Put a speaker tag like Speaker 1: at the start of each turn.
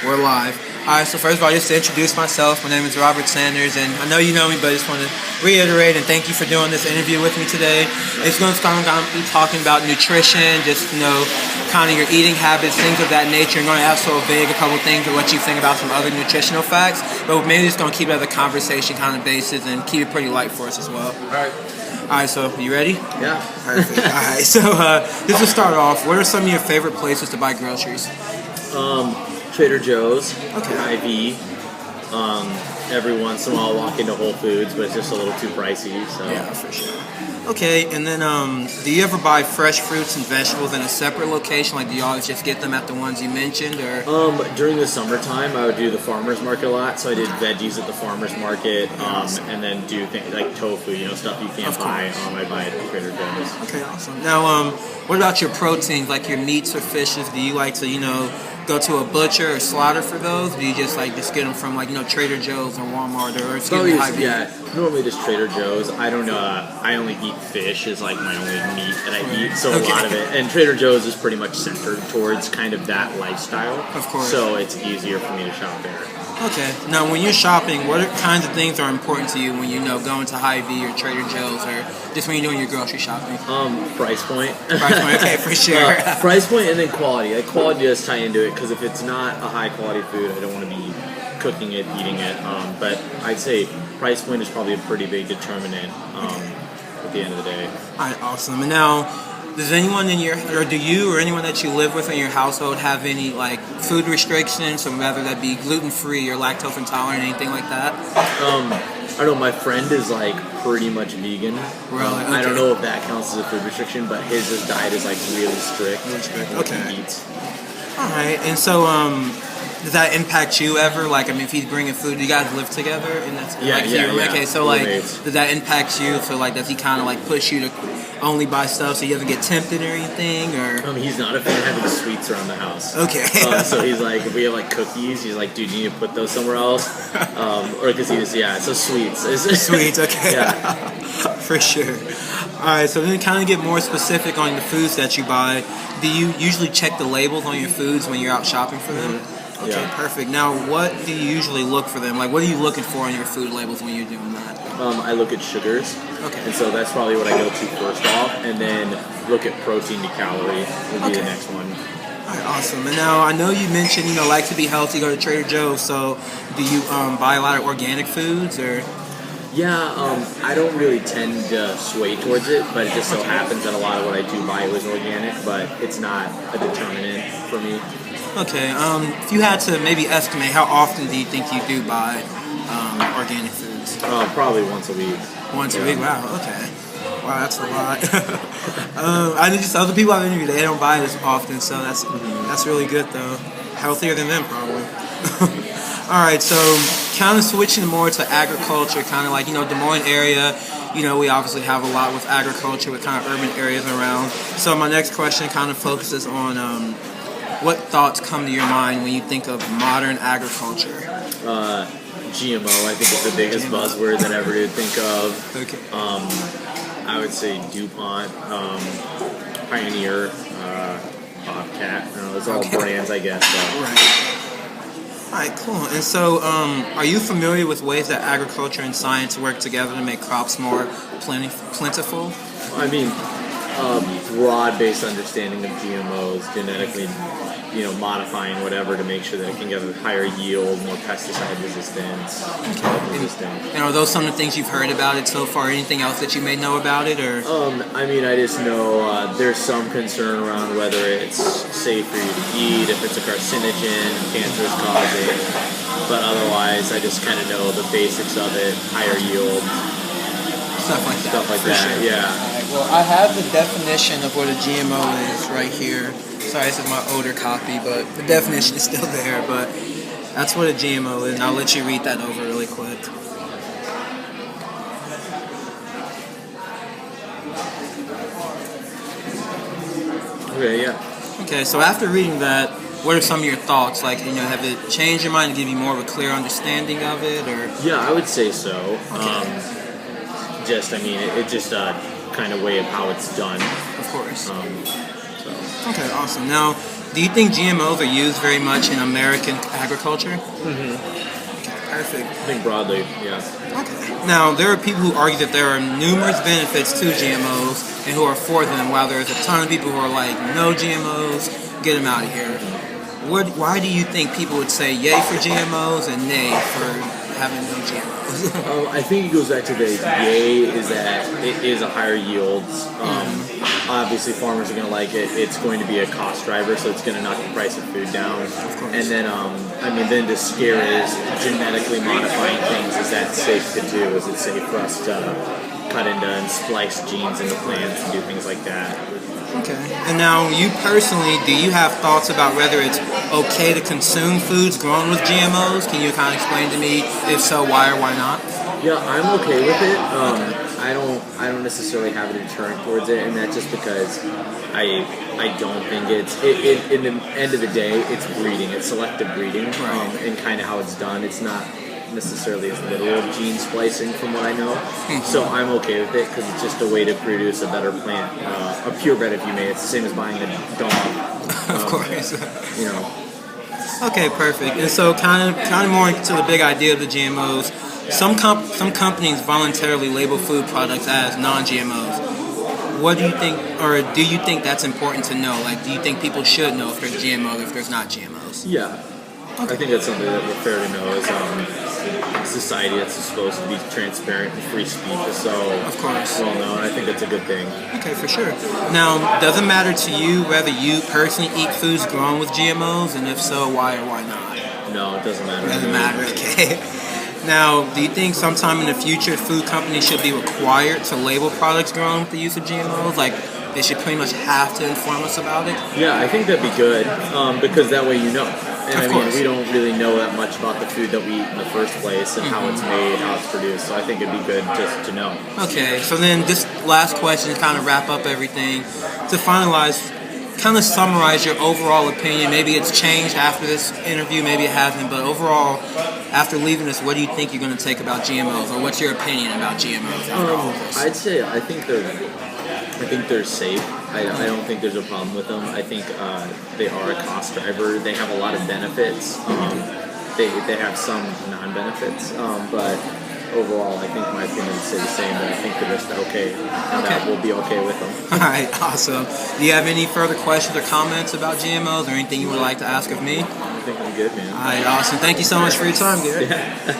Speaker 1: We're live. Alright, so first of all, just to introduce myself, my name is Robert Sanders, and I know you know me, but I just want to reiterate and thank you for doing this interview with me today. It's going to be talking about nutrition, just, kind of your eating habits, things of that nature. I'm going to ask so vague a couple things of what you think about some other nutritional facts, but maybe just going to keep it as a conversation kind of basis and keep it pretty light for us as well. Alright, so you ready?
Speaker 2: Yeah.
Speaker 1: Perfect. Alright, so just to start off, what are some of your favorite places to buy groceries?
Speaker 2: Trader Joe's,
Speaker 1: Okay.
Speaker 2: Hy-Vee. Every once in a while I'll walk into Whole Foods, but it's just a little too pricey. So.
Speaker 1: Yeah, for sure. Okay, and then do you ever buy fresh fruits and vegetables in a separate location? Like, do you always just get them at the ones you mentioned, or?
Speaker 2: During the summertime, I would do the farmer's market a lot. So I did veggies at the farmer's market, and then do things like tofu, stuff you can't buy. I buy it at Trader Joe's.
Speaker 1: Okay, awesome. Now, what about your proteins, like your meats or fishes? Do you like to, go to a butcher or slaughter for those? Or do you just get them from Trader Joe's or Walmart or Hy-Vee?
Speaker 2: Yeah, normally just Trader Joe's. I don't know. I only eat fish is like my only meat that I eat, so a lot of it. And Trader Joe's is pretty much centered towards kind of that lifestyle.
Speaker 1: Of course.
Speaker 2: So it's easier for me to shop there.
Speaker 1: Okay. Now, when you're shopping, what kinds of things are important to you when going to Hy-Vee or Trader Joe's, or just when you're doing your grocery shopping?
Speaker 2: Price point.
Speaker 1: Price point. Okay, for sure.
Speaker 2: Price point and then quality. Like quality does tie into it because if it's not a high quality food, I don't want to be cooking it, eating it. But I'd say price point is probably a pretty big determinant at the end of the day.
Speaker 1: All right, awesome. And now, does anyone do you or anyone that you live with in your household have any food restrictions, so whether that be gluten-free or lactose intolerant, anything like that?
Speaker 2: I don't know. My friend is pretty much vegan.
Speaker 1: Really? Okay.
Speaker 2: I don't know if that counts as a food restriction, but his diet is really strict.
Speaker 1: Okay.
Speaker 2: He eats.
Speaker 1: All right. And so, does that impact you ever? If he's bringing food, do you guys live together? And that's
Speaker 2: yeah.
Speaker 1: Okay, so
Speaker 2: roommates.
Speaker 1: does that impact you? So does he kind of push you to only buy stuff so you ever get tempted or anything? Or
Speaker 2: he's not a fan of having sweets around the house.
Speaker 1: Okay.
Speaker 2: So he's if we have cookies, he's like, dude, you need to put those somewhere else. Or because he just so sweets.
Speaker 1: Sweets, okay.
Speaker 2: Yeah.
Speaker 1: For sure. All right, so then kind of get more specific on the foods that you buy. Do you usually check the labels on your foods when you're out shopping for them? Okay,
Speaker 2: yeah.
Speaker 1: Perfect. Now, what do you usually look for them? What are you looking for on your food labels when you're doing that?
Speaker 2: I look at sugars.
Speaker 1: Okay.
Speaker 2: And so that's probably what I go to first off. And then look at protein to calorie would be the next one.
Speaker 1: All right, awesome. And now, I know you mentioned, like to be healthy, go to Trader Joe's. So do you buy a lot of organic foods, or?
Speaker 2: Yeah, I don't really tend to sway towards it, but it just so happens that a lot of what I do buy was organic, but it's not a determinant for me.
Speaker 1: Okay, if you had to maybe estimate, how often do you think you do buy organic foods?
Speaker 2: Probably once a week.
Speaker 1: Once a week? Wow, okay. Wow, that's a lot. I know just other people I've interviewed, they don't buy it as often, so that's really good, though. Healthier than them, probably. All right, so kind of switching more to agriculture, kind of Des Moines area, we obviously have a lot with agriculture, with kind of urban areas around. So my next question kind of focuses on what thoughts come to your mind when you think of modern agriculture?
Speaker 2: GMO, I think, is the biggest buzzword that I ever did think of.
Speaker 1: Okay.
Speaker 2: I would say DuPont, Pioneer, Bobcat. Those are all brands, I guess. But.
Speaker 1: Right. All right, cool. And so, are you familiar with ways that agriculture and science work together to make crops more plentiful?
Speaker 2: I mean, broad-based understanding of GMOs, genetically, modifying whatever to make sure that it can get a higher yield, more pesticide resistance,
Speaker 1: And are those some of the things you've heard about it so far? Anything else that you may know about it, or?
Speaker 2: I mean, I just know there's some concern around whether it's safe for you to eat, if it's a carcinogen, cancerous causing, but otherwise, I just kind of know the basics of it, higher yield.
Speaker 1: Stuff like that.
Speaker 2: Sure. Yeah.
Speaker 1: Right, well, I have the definition of what a GMO is right here. Sorry, this is my older copy, but the definition is still there. But that's what a GMO is, and I'll let you read that over really quick.
Speaker 2: Okay, yeah.
Speaker 1: Okay, so after reading that, what are some of your thoughts? Have it changed your mind to give you more of a clear understanding of it, or?
Speaker 2: Yeah, I would say so.
Speaker 1: Okay.
Speaker 2: It just kind of way of how it's done.
Speaker 1: Of course.
Speaker 2: So.
Speaker 1: Okay, awesome. Now, Do you think GMOs are used very much in American agriculture? Perfect.
Speaker 2: I think broadly, yes.
Speaker 1: Okay. Now, there are people who argue that there are numerous benefits to GMOs and who are for them, while there's a ton of people who are like, no GMOs, get them out of here. Why do you think people would say yay for GMOs and nay for having no GMOs?
Speaker 2: I think it goes back to the yay is that it is a higher yield. Obviously, farmers are going to like it. It's going to be a cost driver, so it's going to knock the price of food down.
Speaker 1: Of course.
Speaker 2: And then, then the scare is genetically modifying things. Is that safe to do? Is it safe for us to cut into and splice genes into plants and do things like that?
Speaker 1: Okay. And now, you personally, do you have thoughts about whether it's okay to consume foods grown with GMOs? Can you kind of explain to me, if so, why or why not?
Speaker 2: Yeah, I'm okay with it. I don't necessarily have a deterrent towards it, and that's just because I don't think it's in the end of the day, it's breeding, it's selective breeding, and kind of how it's done. It's not necessarily as literal gene splicing from what I know. So I'm okay with it because it's just a way to produce a better plant, a purebred if you may. It's the same as buying a dog.
Speaker 1: Of course.
Speaker 2: You know.
Speaker 1: Okay, perfect. And so kind of more into the big idea of the GMOs. Some companies voluntarily label food products as non-GMOs. What do you think, or do you think that's important to know? Like, do you think people should know if there's GMOs, if there's not GMOs?
Speaker 2: Yeah. Okay. I think that's something that we're fair to know as society that's supposed to be transparent and free speech is so
Speaker 1: of course
Speaker 2: well known. I think that's a good thing.
Speaker 1: Okay, for sure. Now, does it matter to you whether you personally eat foods grown with GMOs, and if so, why or why not?
Speaker 2: No, it doesn't matter.
Speaker 1: It doesn't matter, okay. Now, do you think sometime in the future food companies should be required to label products grown with the use of GMOs? Like, they should pretty much have to inform us about it?
Speaker 2: Yeah, I think that'd be good because that way you know. And
Speaker 1: of course.
Speaker 2: We don't really know that much about the food that we eat in the first place and how it's made, how it's produced. So I think it'd be good just to know.
Speaker 1: Okay, so then this last question to kind of wrap up everything. To finalize, kind of summarize your overall opinion. Maybe it's changed after this interview, maybe it hasn't, but overall, after leaving this, what do you think you're going to take about GMOs, or what's your opinion about GMOs after all of this?
Speaker 2: I'd say I think they're safe. I don't think there's a problem with them. I think they are a cost driver. They have a lot of benefits. They have some non-benefits, but overall, I think my opinion would say the same. But I think they're just okay, and we'll be okay with them.
Speaker 1: All right, awesome. Do you have any further questions or comments about GMOs, or anything you would like to ask of me?
Speaker 2: I think I'm good, man.
Speaker 1: All right, awesome. Thank you so much for your time, Gary.
Speaker 2: Yeah.